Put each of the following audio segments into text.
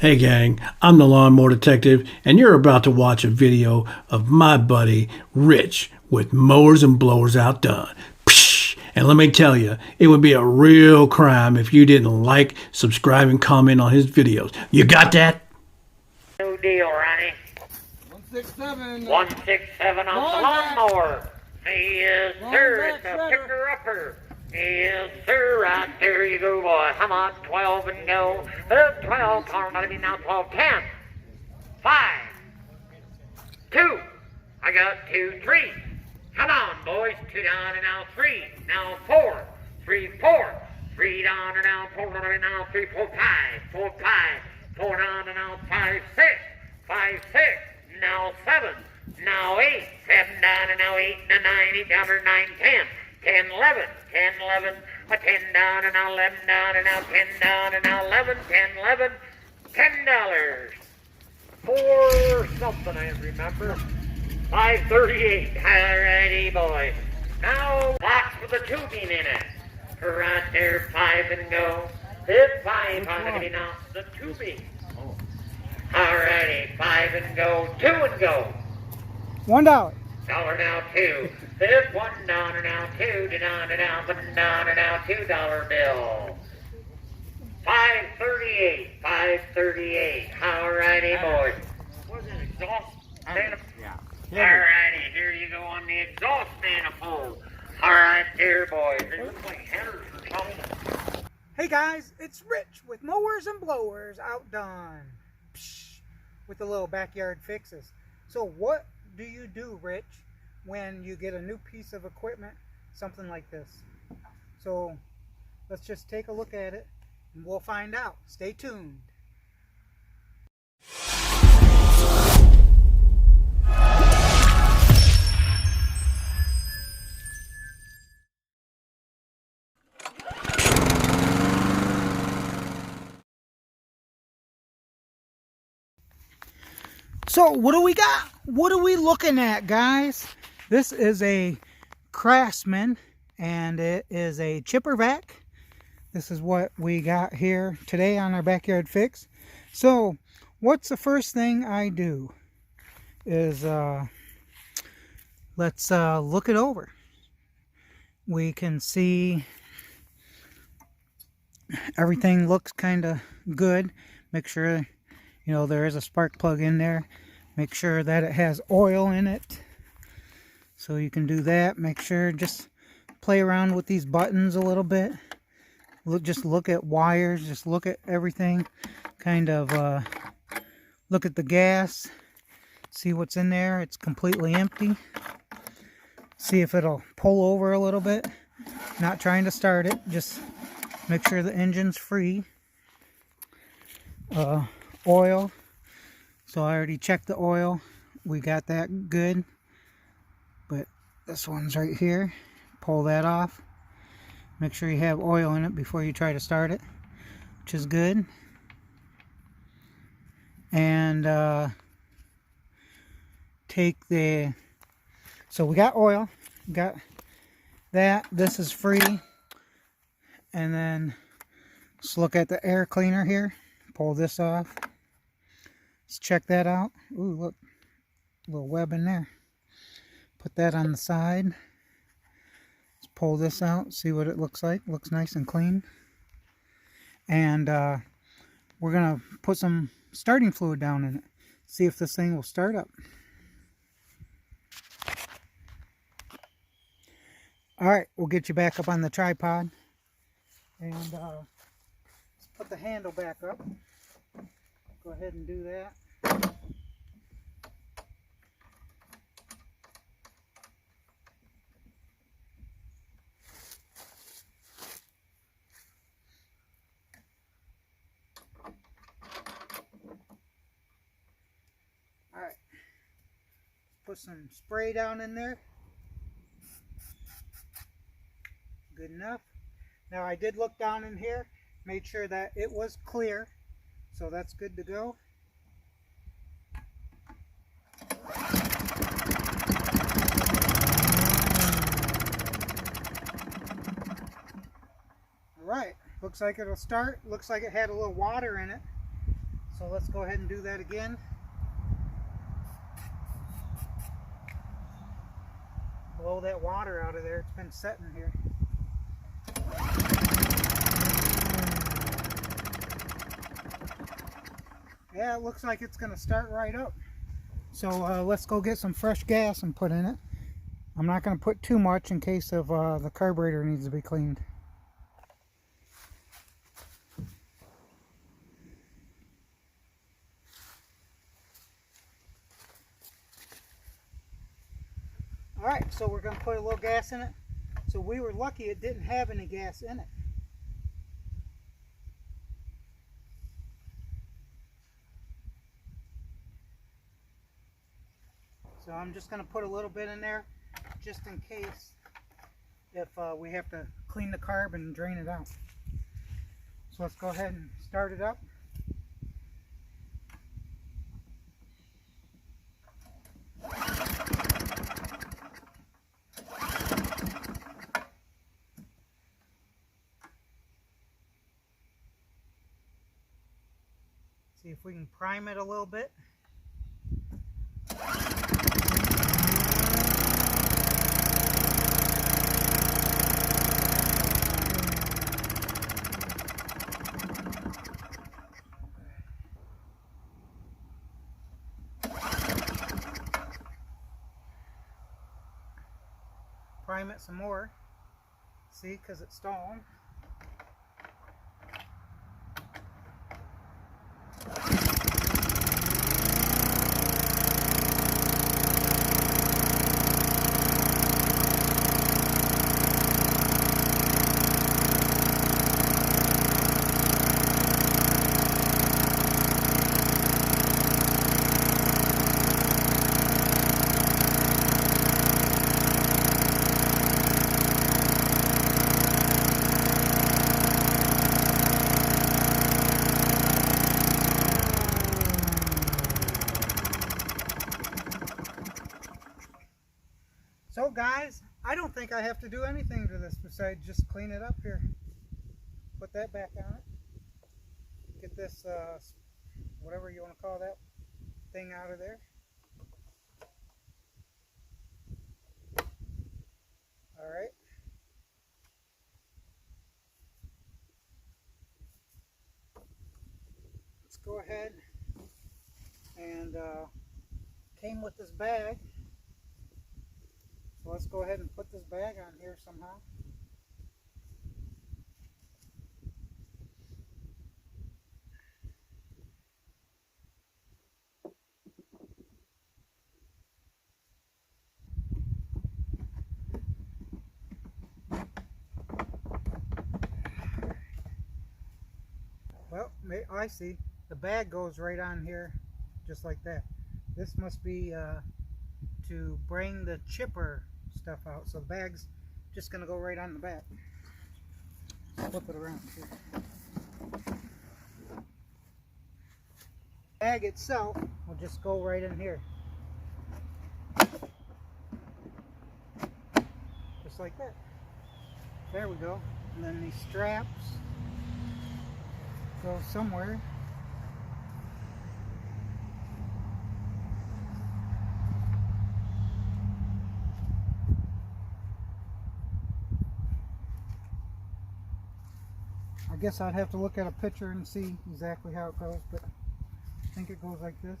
Hey gang, I'm the Lawnmower Detective, and you're about to watch a video of my buddy Rich with Mowers and Blowers Outdone. Psh! And let me tell you, it would be a real crime if you didn't like, subscribe, and comment on his videos. You got that? New deal, Ronnie. 167. 167 on the lawnmower. Yes, sir. It's a picker-upper. Yes, sir. Right there you go, boy. Come on, 12 and go. 12. Not even now. 12. 10. 5. 2. I got 2, 3. Come on, boys. 2 down and now 3. Now 4. 3, 4. 3 down and now 4. Now 3, 4, 5. 4, 5. 4 down and now 5, 6. 5, 6. Now 7. Now 8. 7 down and now 8 and 9. 8 down and 9, 10. 10, 11, 10, 11, 10 down and now 11 down and now 10 down and now 11, 10, 11, $10. For something I remember. 538. Alrighty, boys. Now, box with the tubing in it. Right there, 5 and go. Hit 5 on it now. The tubing. Alrighty, 5 and go. 2 and go. $1. Dollar now 2. This one down and now 2 down and now down and now $2 bill. 538. 538. Alrighty, boys. What's it, exhaust manifold? Yeah. Alrighty, here you go on the exhaust manifold. Alright, there, boys. They look like headers or something. Hey guys, it's Rich with Mowers and Blowers Outdone. Psh, with the little backyard fixes. So what do you do, Rich, when you get a new piece of equipment, something like this? So let's just take a look at it and we'll find out. Stay tuned. So what do we got? What are we looking at, guys? This is a Craftsman and it is a chipper vac. This is what we got here today on our backyard fix. So what's the first thing I do is let's look it over. We can see everything looks kind of good. Make sure there is a spark plug in there. Make sure that it has oil in it. So you can do that. Make sure, just play around with these buttons a little bit. Just look at wires. Just look at everything. Kind of look at the gas. See what's in there. It's completely empty. See if it'll pull over a little bit. Not trying to start it. Just make sure the engine's free. Oil. So I already checked the oil. We got that good. But this one's right here. Pull that off. Make sure you have oil in it before you try to start it, which is good. And so we got oil. Got that. This is free. And then let's look at the air cleaner here. Pull this off. Let's check that out. Ooh, look, a little web in there. Put that on the side. Let's pull this out, see what it looks like. Looks nice and clean. And we're gonna put some starting fluid down in it. See if this thing will start up. Alright, we'll get you back up on the tripod. And let's put the handle back up. Go ahead and do that. Alright. Put some spray down in there. Good enough. Now I did look down in here, made sure that it was clear. So that's good to go. Alright, looks like it'll start. Looks like it had a little water in it. So let's go ahead and do that again. Blow that water out of there. It's been sitting here. Yeah, it looks like it's going to start right up. So let's go get some fresh gas and put in it. I'm not going to put too much in case of the carburetor needs to be cleaned. Alright, so we're going to put a little gas in it. So we were lucky it didn't have any gas in it. So I'm just going to put a little bit in there just in case if we have to clean the carb and drain it out. So let's go ahead and start it up. See if we can prime it a little bit. Prime it some more. See, because it's stalling. So guys, I don't think I have to do anything to this besides just clean it up here. Put that back on it. Get this, whatever you want to call that thing out of there. Alright. Let's go ahead and came with this bag. So let's go ahead and put this bag on here somehow. Well, I see. The bag goes right on here, just like that. This must be to bring the chipper stuff out. So the bag's just going to go right on the back. Flip it around too. The bag itself will just go right in here. Just like that. There we go. And then these straps go somewhere. I guess I'd have to look at a picture and see exactly how it goes, but I think it goes like this.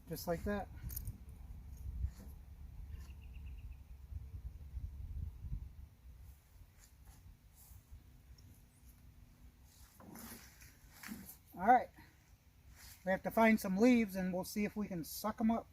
Just like that. Alright, we have to find some leaves and we'll see if we can suck them up.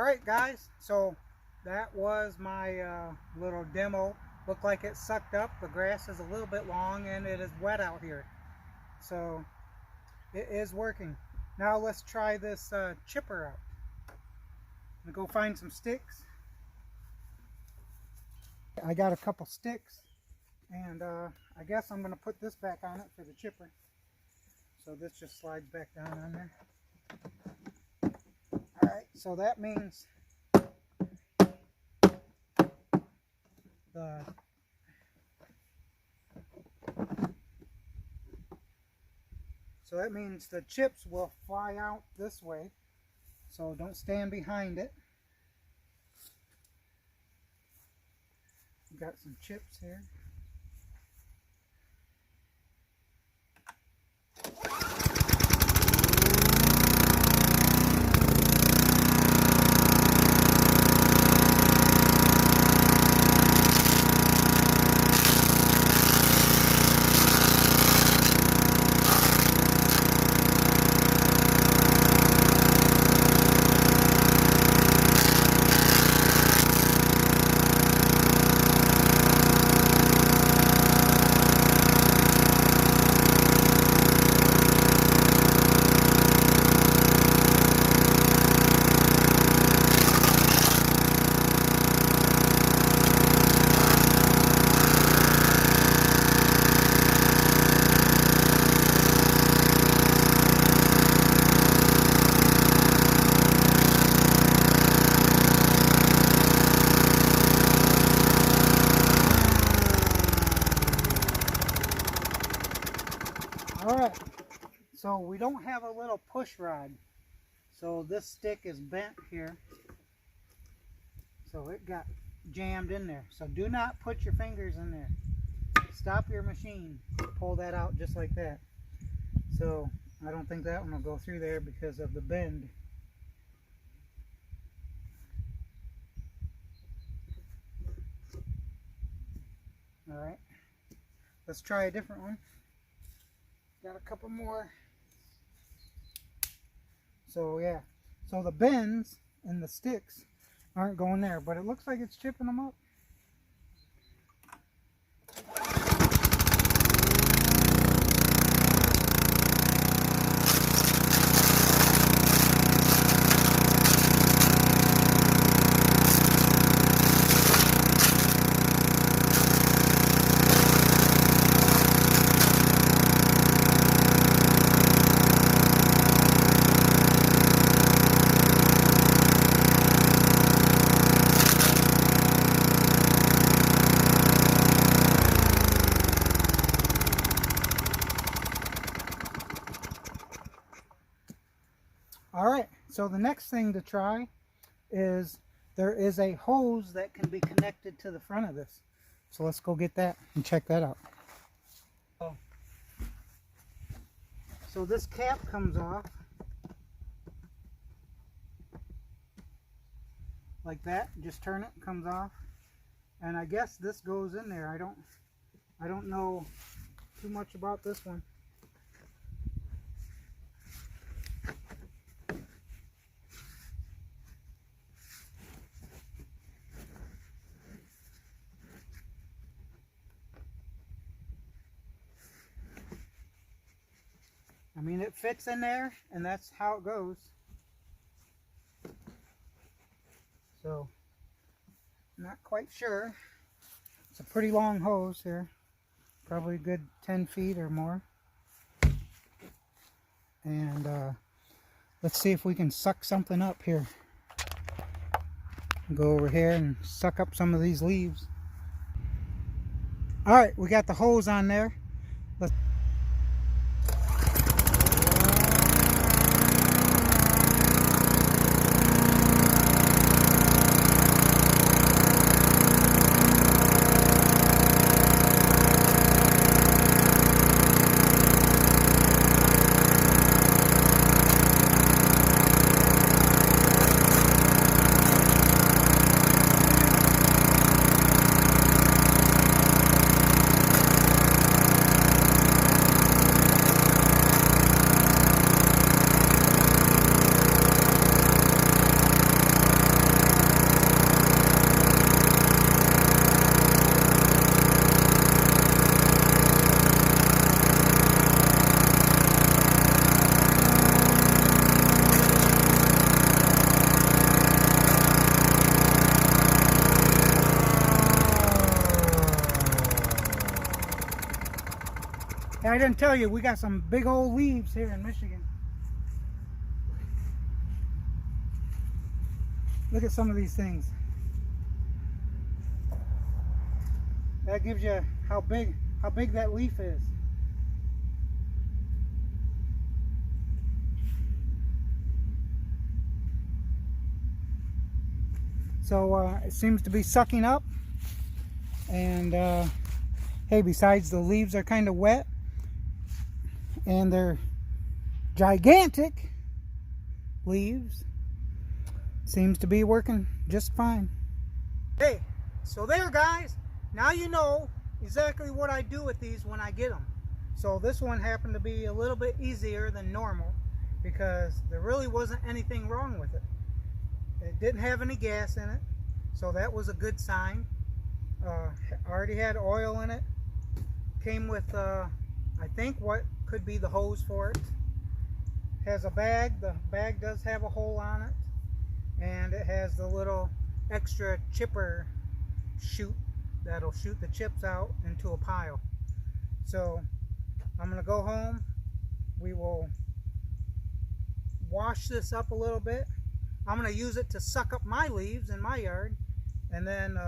Alright guys, so that was my little demo. Looked like it sucked up. The grass is a little bit long and it is wet out here. So it is working. Now let's try this chipper out. I'm going to go find some sticks. I got a couple sticks, and I guess I'm going to put this back on it for the chipper. So this just slides back down on there. Alright, so that means the chips will fly out this way, so don't stand behind it. Got some chips here. Alright, so we don't have a little push rod, so this stick is bent here, so it got jammed in there. So do not put your fingers in there. Stop your machine, pull that out just like that. So I don't think that one will go through there because of the bend. Alright, let's try a different one. Got a couple more. So yeah, so the bends and the sticks aren't going there, but it looks like it's chipping them up. Alright, so the next thing to try is there is a hose that can be connected to the front of this. So let's go get that and check that out. So this cap comes off like that. Just turn it, comes off. And I guess this goes in there. I don't know too much about this one. I mean, it fits in there, and that's how it goes. So, not quite sure. It's a pretty long hose here. Probably a good 10 feet or more. And let's see if we can suck something up here. Go over here and suck up some of these leaves. Alright, we got the hose on there. Let's Yeah, I didn't tell you, we got some big old leaves here in Michigan. Look at some of these things. That gives you how big that leaf is. So it seems to be sucking up, and hey, besides the leaves are kind of wet and they're gigantic leaves, seems to be working just fine. Hey, so there guys, now you know exactly what I do with these when I get them. So this one happened to be a little bit easier than normal because there really wasn't anything wrong with it. It didn't have any gas in it, so that was a good sign. Already had oil in it. Came with I think what could be the hose for it. Has a bag. The bag does have a hole on it, and it has the little extra chipper chute that'll shoot the chips out into a pile. So I'm gonna go home. We will wash this up a little bit. I'm going to use it to suck up my leaves in my yard, and then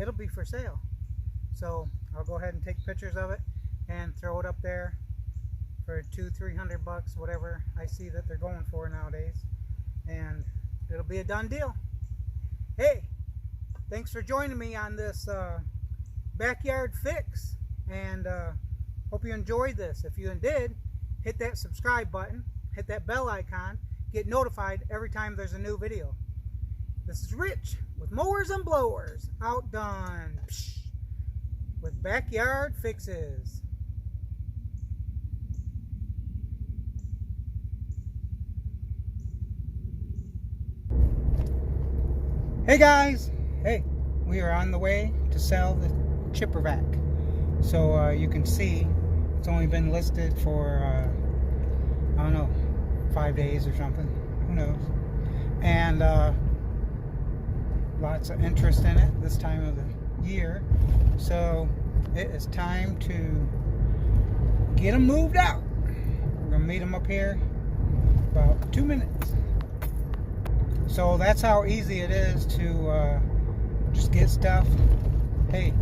it'll be for sale. So I'll go ahead and take pictures of it and throw it up there for $200-300 bucks, whatever I see that they're going for nowadays, and it'll be a done deal. Hey, thanks for joining me on this backyard fix, and hope you enjoyed this. If you did, hit that subscribe button, hit that bell icon, get notified every time there's a new video. This is Rich with Mowers and Blowers, outdone with backyard fixes. Hey guys, hey, we are on the way to sell the chipper vac. So you can see it's only been listed for I don't know, 5 days or something, who knows, and lots of interest in it this time of the year, so it is time to get them moved out. We're gonna meet them up here about 2 minutes. So that's how easy it is to just get stuff, hey,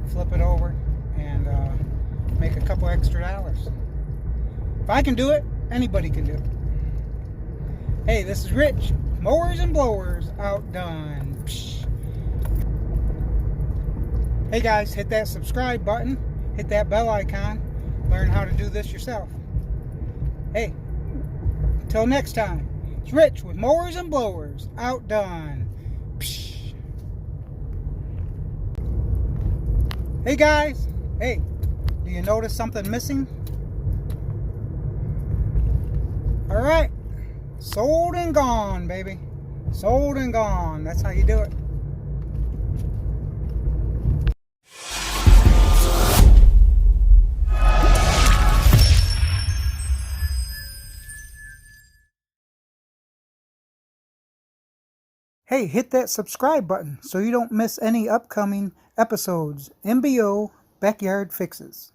flip it over and make a couple extra dollars. If I can do it, anybody can do it. Hey, this is Rich, Mowers and Blowers, outdone. Hey guys, hit that subscribe button, hit that bell icon, learn how to do this yourself. Hey, until next time, it's Rich with Mowers and Blowers, outdone. Hey guys, hey, do you notice something missing? Alright, sold and gone, baby. Sold and gone. That's how you do it. Hey, hit that subscribe button so you don't miss any upcoming episodes. MBO Backyard Fixes.